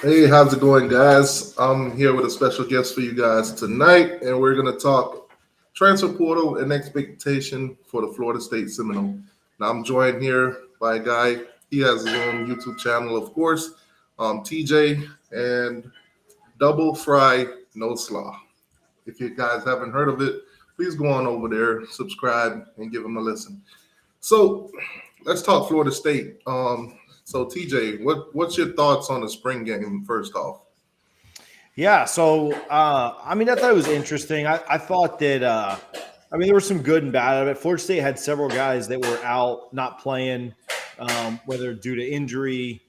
Hey, how's it going, guys? I'm here with a special guest for you guys tonight, and we're going to talk transfer portal and expectation for the Florida State Seminole. Now, I'm joined here by a guy. He has his own YouTube channel, of course, TJ and Double Fry No Slaw. If you guys haven't heard of it, please go on over there, subscribe, and give him a listen. So, let's talk Florida State. So TJ, what's your thoughts on the spring game? First off, I thought it was interesting. I thought that, there was some good and bad of it. Florida State had several guys that were out, not playing, whether due to injury,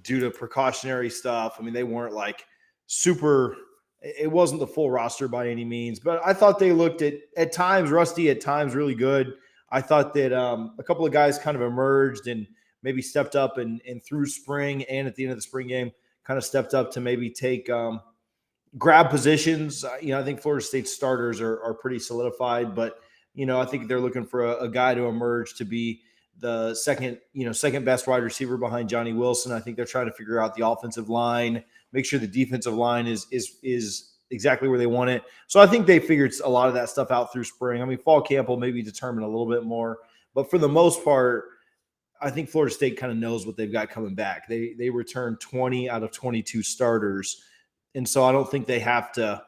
due to precautionary stuff. I mean, they weren't like super, it wasn't the full roster by any means, but I thought they looked at times rusty, at times really good. I thought that a couple of guys kind of emerged and maybe stepped up and through spring and at the end of the spring game kind of stepped up to maybe take grab positions. I think Florida State starters are pretty solidified, but I think they're looking for a guy to emerge to be the second best wide receiver behind Johnny Wilson. I think they're trying to figure out the offensive line, make sure the defensive line is exactly where they want it. So I think they figured a lot of that stuff out through spring. I mean, fall camp will maybe determine a little bit more, but for the most part, I think Florida State kind of knows what they've got coming back. They returned 20 out of 22 starters. And so I don't think they have to,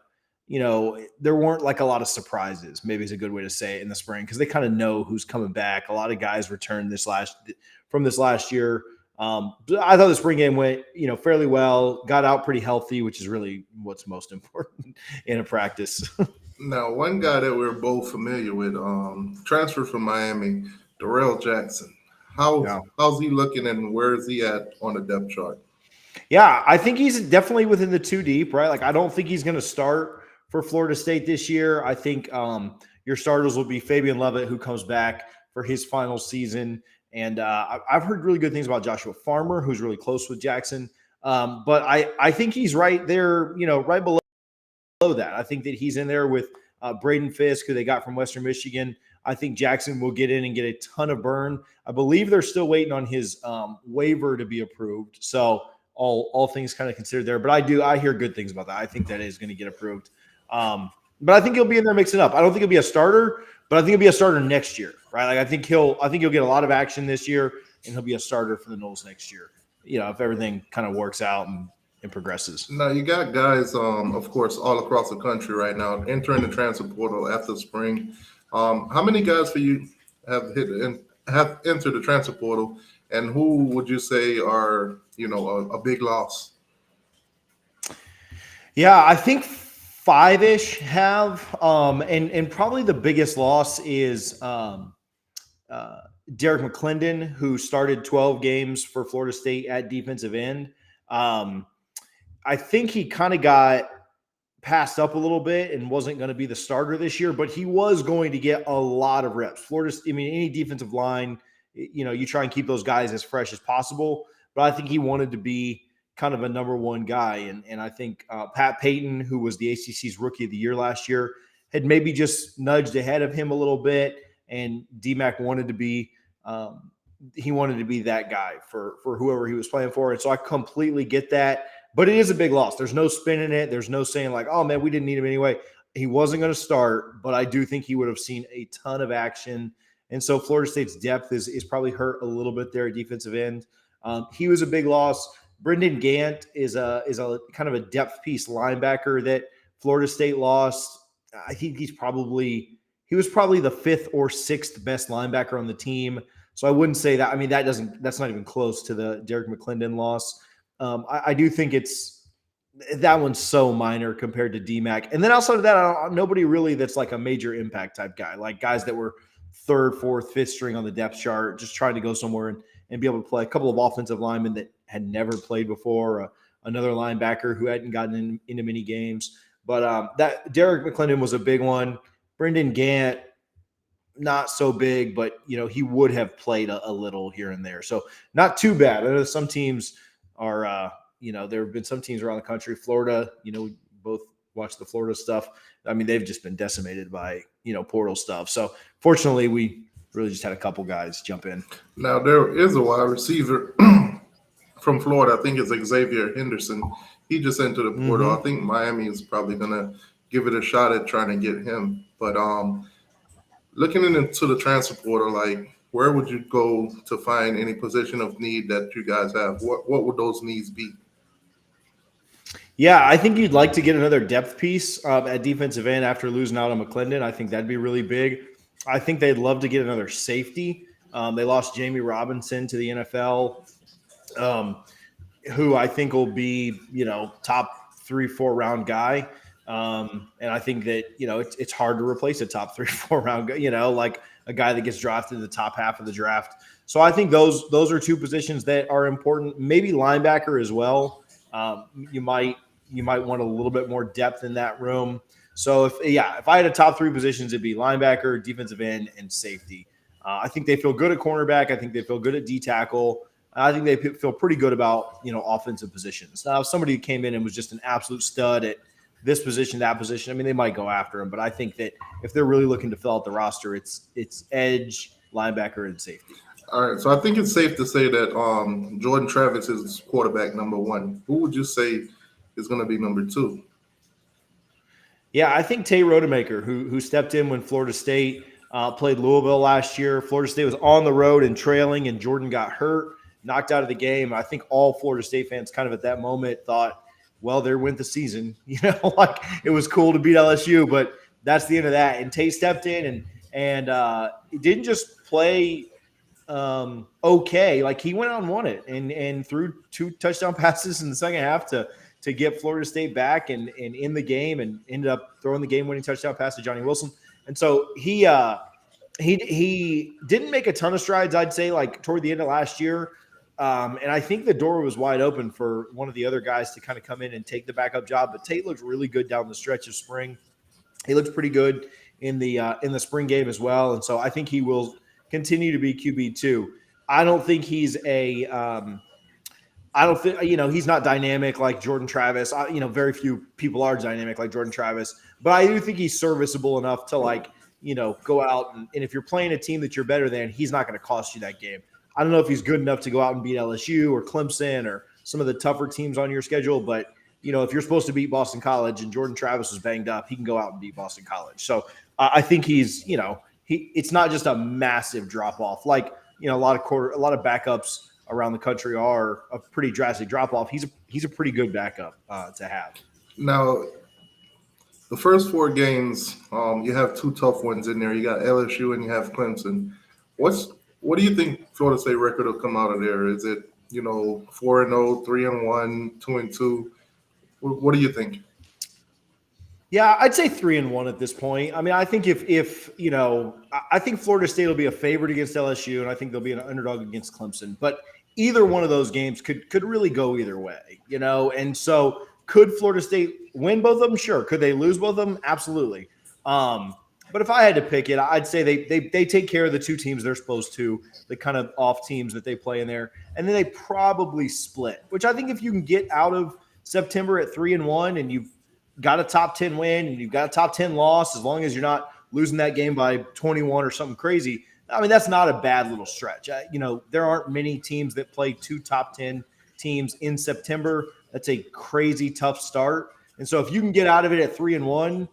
there weren't like a lot of surprises, maybe is a good way to say it in the spring, because they kind of know who's coming back. A lot of guys returned from this last year. I thought the spring game went, fairly well, got out pretty healthy, which is really what's most important in a practice. now one guy that we're both familiar with, transferred from Miami, Darrell Jackson. Yeah. How's he looking, and where is he at on the depth chart? Yeah, I think he's definitely within the two deep, right? Like, I don't think he's going to start for Florida State this year. I think your starters will be Fabian Lovett, who comes back for his final season. And I've heard really good things about Joshua Farmer, who's really close with Jackson. But I think he's right there, right below that. I think that he's in there with Braden Fisk, who they got from Western Michigan. I think Jackson will get in and get a ton of burn. I believe they're still waiting on his waiver to be approved. So all things kind of considered there. But I hear good things about that. I think that is going to get approved. But I think he'll be in there mixing up. I don't think he'll be a starter, but I think he'll be a starter next year, right? Like, I think he'll get a lot of action this year, and he'll be a starter for the Noles next year. If everything kind of works out and progresses. Now you got guys, of course, all across the country right now entering the transfer portal after spring. How many guys for you have entered the transfer portal, and who would you say are a big loss? Yeah, I think five-ish have, and probably the biggest loss is Derek McClendon, who started 12 games for Florida State at defensive end. I think he kind of got passed up a little bit and wasn't going to be the starter this year, but he was going to get a lot of reps. Any defensive line, you try and keep those guys as fresh as possible, but I think he wanted to be kind of a number one guy. And I think Pat Payton, who was the ACC's Rookie of the Year last year, had maybe just nudged ahead of him a little bit. And DMAC wanted to be that guy for whoever he was playing for. And so I completely get that. But it is a big loss. There's no spin in it. There's no saying like, oh, man, we didn't need him anyway. He wasn't going to start, but I do think he would have seen a ton of action. And so Florida State's depth is probably hurt a little bit there at defensive end. He was a big loss. Brendan Gant is a kind of a depth piece linebacker that Florida State lost. I think he was probably the fifth or sixth best linebacker on the team. So I wouldn't say that. I mean, that's not even close to the Derek McClendon loss. I do think that one's so minor compared to DMAC. And then outside of that, nobody really that's like a major impact type guy, like guys that were third, fourth, fifth string on the depth chart, just trying to go somewhere and be able to play. A couple of offensive linemen that had never played before, another linebacker who hadn't gotten into many games. But that Derek McClendon was a big one. Brendan Gant, not so big, but he would have played a little here and there. So not too bad. I know some teams are, there have been some teams around the country. Florida, we both watch the Florida stuff. I mean, they've just been decimated by, portal stuff. So fortunately, we really just had a couple guys jump in. Now there is a wide receiver from Florida. I think it's Xavier Henderson. He just entered the portal. I Mm-hmm. think Miami is probably gonna give it a shot at trying to get him. But looking into the transfer portal, like where would you go to find any position of need that you guys have? What would those needs be? Yeah, I think you'd like to get another depth piece at defensive end after losing out on McClendon. I think that'd be really big. I think they'd love to get another safety. They lost Jamie Robinson to the NFL. Um, who I think will be, top 3-4 round guy. And I think that, it's hard to replace a top 3-4 round guy, like a guy that gets drafted in the top half of the draft. So I think those are two positions that are important. Maybe linebacker as well. You might want a little bit more depth in that room. So if I had a top three positions, it'd be linebacker, defensive end, and safety. I think they feel good at cornerback. I think they feel good at D tackle. I think they feel pretty good about offensive positions. Now, if somebody came in and was just an absolute stud at this position, that position, I mean, they might go after him. But I think that if they're really looking to fill out the roster, it's edge, linebacker, and safety. All right, so I think it's safe to say that Jordan Travis is quarterback number one. Who would you say is going to be number two? Yeah, I think Tay Rodemaker, who stepped in when Florida State played Louisville last year. Florida State was on the road and trailing, and Jordan got hurt, knocked out of the game. I think all Florida State fans kind of at that moment thought, well, they went the season. Like it was cool to beat LSU, but that's the end of that. And Tay stepped in and he didn't just play okay. Like he went out and won it and threw 2 touchdown passes in the second half to get Florida State back and in the game, and ended up throwing the game-winning touchdown pass to Johnny Wilson. And so he didn't make a ton of strides, I'd say, like toward the end of last year. And I think the door was wide open for one of the other guys to kind of come in and take the backup job. But Tate looked really good down the stretch of spring. He looked pretty good in the spring game as well. And so I think he will continue to be QB2. I don't think he's I don't think, he's not dynamic like Jordan Travis. Very few people are dynamic like Jordan Travis, but I do think he's serviceable enough to go out and if you're playing a team that you're better than, he's not going to cost you that game. I don't know if he's good enough to go out and beat LSU or Clemson or some of the tougher teams on your schedule, but if you're supposed to beat Boston College and Jordan Travis was banged up, he can go out and beat Boston College. So I think he's, it's not just a massive drop off. Like, a lot of backups around the country are a pretty drastic drop off. He's a pretty good backup to have. Now, the first 4 games, you have 2 tough ones in there. You got LSU and you have Clemson. What do you think Florida State record will come out of there? Is it 4-0, 3-1, 2-2? What do you think? Yeah, I'd say 3-1 at this point. I mean, I think I think Florida State will be a favorite against LSU, and I think they'll be an underdog against Clemson. But either one of those games could really go either way, And so, could Florida State win both of them? Sure. Could they lose both of them? Absolutely. But if I had to pick it, I'd say they take care of the 2 teams they're supposed to, the kind of off teams that they play in there, and then they probably split. Which I think if you can get out of September at 3-1 and you've got a top 10 win and you've got a top 10 loss, as long as you're not losing that game by 21 or something crazy, I mean, that's not a bad little stretch. There aren't many teams that play 2 top 10 teams in September. That's a crazy tough start. And so if you can get out of it at 3-1,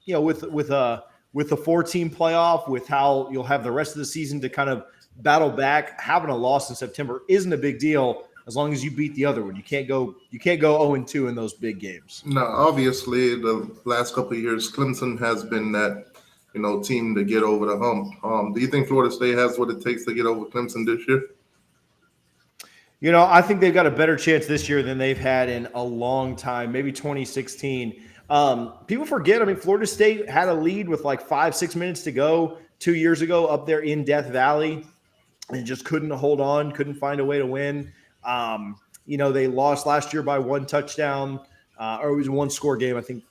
with a 4-team playoff, with how you'll have the rest of the season to kind of battle back, having a loss in September isn't a big deal as long as you beat the other one. You can't go 0-2 in those big games. No, obviously, the last couple of years, Clemson has been that team to get over the hump. Do you think Florida State has what it takes to get over Clemson this year? I think they've got a better chance this year than they've had in a long time, maybe 2016. People forget, Florida State had a lead with like 5-6 minutes to go 2 years ago up there in Death Valley and just couldn't hold on, couldn't find a way to win. They lost last year by 1 touchdown, or it was a 1-score game, I think,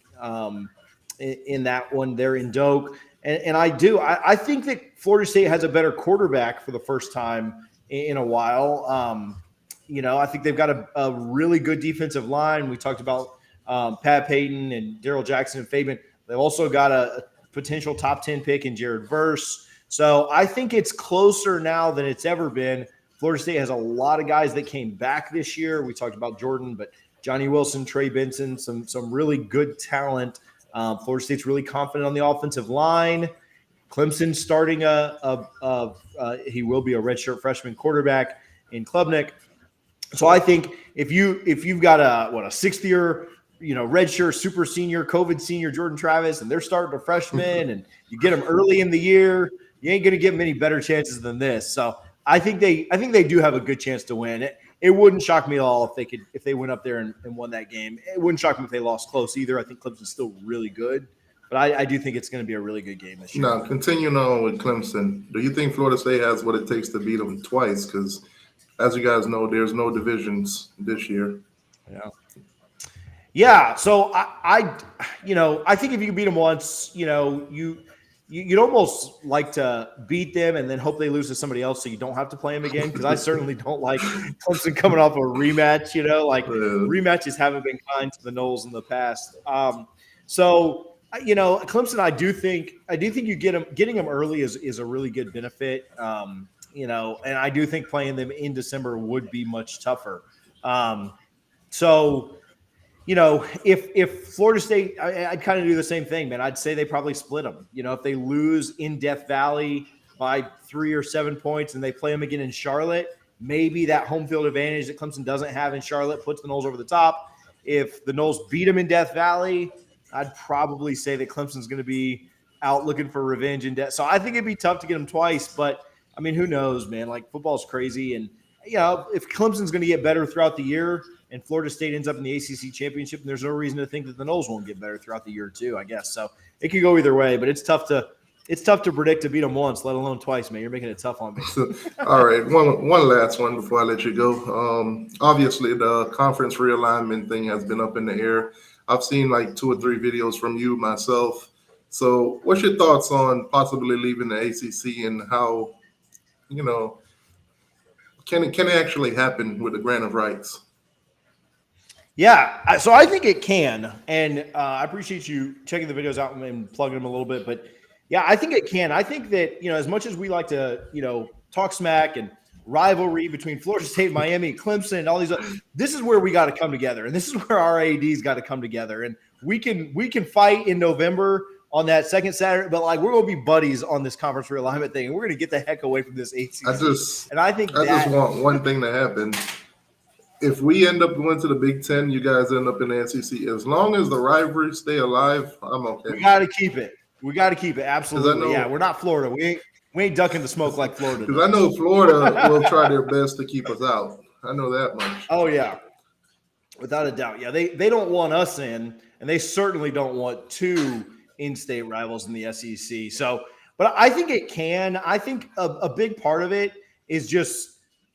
in that one there in Doak. And I think that Florida State has a better quarterback for the first time in a while. I think they've got a really good defensive line. We talked about Pat Payton and Daryl Jackson and Fabian. They've also got a potential top 10 pick in Jared Verse. So I think it's closer now than it's ever been. Florida State has a lot of guys that came back this year. We talked about Jordan, but Johnny Wilson, Trey Benson, some really good talent. Florida State's really confident on the offensive line. Clemson starting he will be a redshirt freshman quarterback in Klubnik. So I think if you've got a 6th-year, redshirt super senior, COVID senior Jordan Travis, and they're starting a freshman, and you get them early in the year, you ain't going to get many better chances than this. So I think they do have a good chance to win. It wouldn't shock me at all if they went up there and won that game. It wouldn't shock me if they lost close either. I think Clemson's still really good, but I do think it's going to be a really good game this year. Now, continuing on with Clemson, do you think Florida State has what it takes to beat them twice? Because as you guys know, there's no divisions this year. Yeah. So I think if you can beat them once, you'd almost like to beat them and then hope they lose to somebody else so you don't have to play them again. Because I certainly don't like Clemson coming off a rematch. Rematches haven't been kind to the Noles in the past. Clemson, I do think you getting them early is a really good benefit. And I do think playing them in December would be much tougher. If Florida State, I'd kind of do the same thing, man. I'd say they probably split them. If they lose in Death Valley by 3 or 7 points and they play them again in Charlotte, maybe that home field advantage that Clemson doesn't have in Charlotte puts the Noles over the top. If the Noles beat them in Death Valley, I'd probably say that Clemson's going to be out looking for revenge in death. So I think it'd be tough to get them twice, but I mean, who knows, man? Like, football's crazy. And, if Clemson's going to get better throughout the year and Florida State ends up in the ACC championship, and there's no reason to think that the Noles won't get better throughout the year too, I guess. So it could go either way, but it's tough to predict to beat them once, let alone twice, man. You're making it tough on me. All right. One last one before I let you go. Obviously the conference realignment thing has been up in the air. I've seen like 2 or 3 videos from you myself. So what's your thoughts on possibly leaving the ACC and how, can it actually happen with the grant of rights? Yeah, so I think it can, and I appreciate you checking the videos out and plugging them a little bit. But yeah, I think it can. I think that as much as we like to talk smack and rivalry between Florida State, Miami, Clemson, and all these, this is where we got to come together, and this is where our ADs got to come together, and we can fight in November on that second Saturday, but we're gonna be buddies on this conference realignment thing, and we're gonna get the heck away from this ACC. I just want one thing to happen. If we end up going to the Big Ten, you guys end up in the SEC. As long as the rivalries stay alive, I'm okay. We got to keep it. Absolutely. Yeah, we're not Florida. We ain't ducking the smoke like Florida. Because I know Florida will try their best to keep us out. I know that much. Oh yeah, without a doubt. Yeah, they don't want us in, and they certainly don't want 2 in-state rivals in the SEC. So, but I think it can. I think a big part of it is just,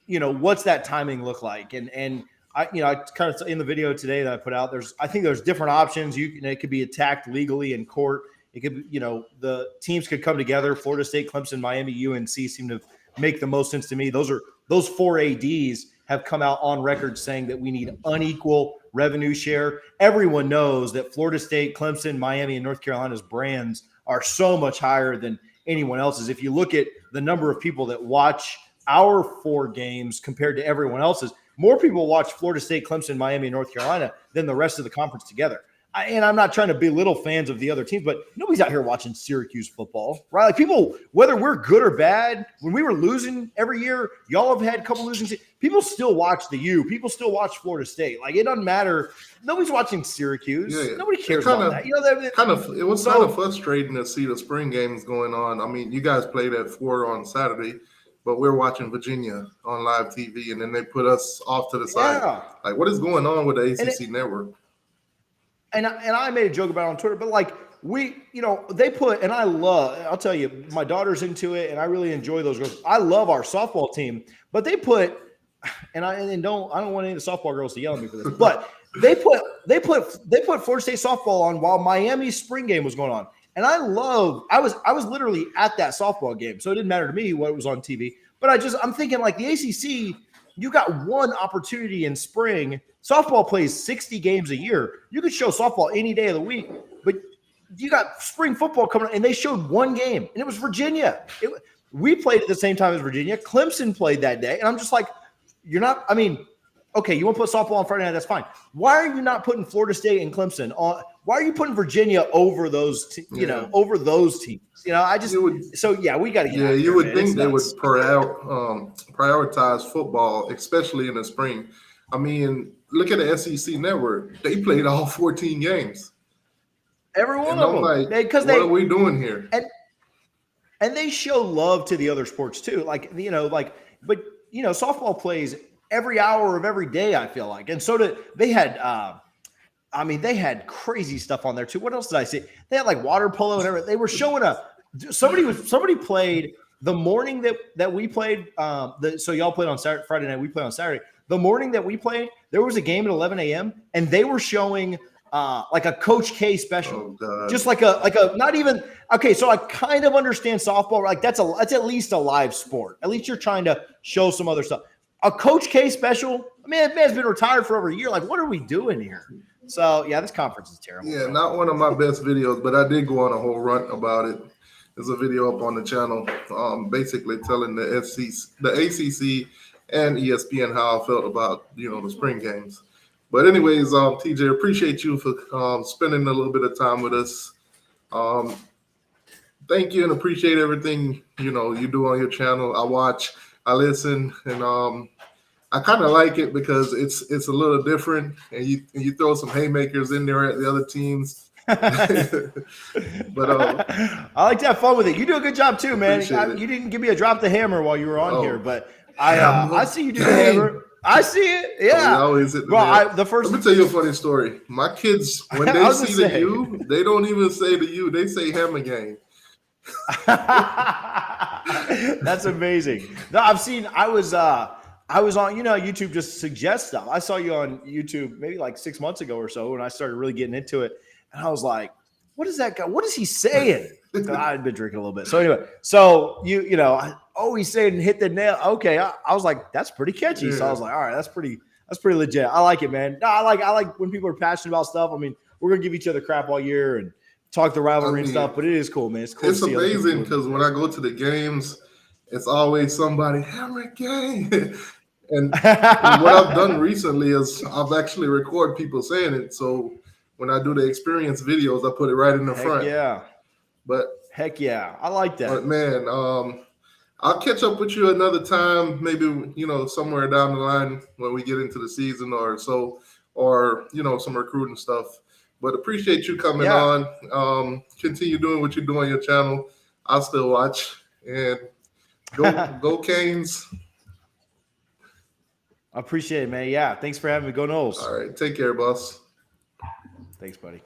what's that timing look like? And I kind of in the video today that I put out, I think there's different options. It could be attacked legally in court. It could, the teams could come together. Florida State, Clemson, Miami, UNC seem to make the most sense to me. Those 4 ADs have come out on record saying that we need unequal revenue share. Everyone knows that Florida State, Clemson, Miami, and North Carolina's brands are so much higher than anyone else's. If you look at the number of people that watch our 4 games compared to everyone else's, more people watch Florida State, Clemson, Miami, and North Carolina than the rest of the conference together. And I'm not trying to belittle fans of the other teams, but nobody's out here watching Syracuse football, right? Like, people, whether we're good or bad, when we were losing every year, y'all have had a couple losing seasons. People still watch the U. People still watch Florida State. Like, it doesn't matter. Nobody's watching Syracuse. Yeah. Nobody cares about that. It was kind of frustrating to see the spring games going on. I mean, you guys played at 4 on Saturday, but we're watching Virginia on live TV, and then they put us off to the side. Yeah. Like, what is going on with the ACC network? And I made a joke about it on Twitter, but they put, and I'll tell you, my daughter's into it, and I really enjoy those girls. I love our softball team, but they put, I don't want any of the softball girls to yell at me for this, but they put Florida State softball on while Miami's spring game was going on. And I was literally at that softball game, so it didn't matter to me what was on TV. But I'm thinking, like, the ACC, you got one opportunity in spring. Softball plays 60 games a year. You could show softball any day of the week, but you got spring football coming up, and they showed one game, and it was Virginia. We played at the same time as Virginia. Clemson played that day. And I'm just like, you're not, I mean, okay, you want to put softball on Friday night, that's fine. Why are you not putting Florida State and Clemson on? Why are you putting Virginia over those, over those teams? You know, we got to get Yeah, out you there, would man. think It's they would nuts. prioritize football, especially in the spring. I mean, look at the SEC network. They played all 14 games. Every one And of I'm them. like, Because what are we doing here? And they show love to the other sports too. But softball plays every hour of every day, I feel like. And so they had they had crazy stuff on there too. What else did I see? They had like water polo and everything. They were showing somebody played the morning that we played. So y'all played on Saturday, Friday night. We played on Saturday. The morning that we played, there was a game at 11 a.m. and they were showing like a Coach K special, just like a not even okay. So I kind of understand softball. Like that's at least a live sport. At least you're trying to show some other stuff. A Coach K special. I mean, that man's been retired for over a year. Like, what are we doing here? So yeah, this conference is terrible. Yeah, not one of my best videos, but I did go on a whole rant about it. There's a video up on the channel, basically telling the ACC, and ESPN how I felt about the spring games. But anyways, TJ, appreciate you for spending a little bit of time with us. Thank you and appreciate everything you do on your channel. I watch, I listen, and I kind of like it because it's a little different, and you throw some haymakers in there at the other teams. But I like to have fun with it. You do a good job too, man. You didn't give me a drop the hammer while you were on here, but I see you do the hammer. I see it. Yeah. Always hit the Let me tell you a funny story. My kids, when they see the U, they don't even say the U. They say hammer game. That's amazing. No, I was on, YouTube just suggests stuff. I saw you on YouTube maybe like 6 months ago or so when I started really getting into it. And I was like, what is that guy? What is he saying? I'd been drinking a little bit. So anyway, he's saying hit the nail. Okay. I was like, that's pretty catchy. Yeah. So I was like, all right, that's pretty legit. I like it, man. No, I like when people are passionate about stuff. I mean, we're going to give each other crap all year and talk the rivalry and stuff, but it is cool, man. It's cool. It's amazing because when I go to the games, it's always somebody hammer game. And what I've done recently is I've actually recorded people saying it. So when I do the experience videos, I put it right in the front. Yeah. But heck yeah. I like that. But man, I'll catch up with you another time, maybe, somewhere down the line when we get into the season or so, or, some recruiting stuff. But appreciate you coming on. Continue doing what you do on your channel. I'll still watch. And go Canes. I appreciate it, man. Yeah. Thanks for having me. Go Noles. All right. Take care, boss. Thanks, buddy.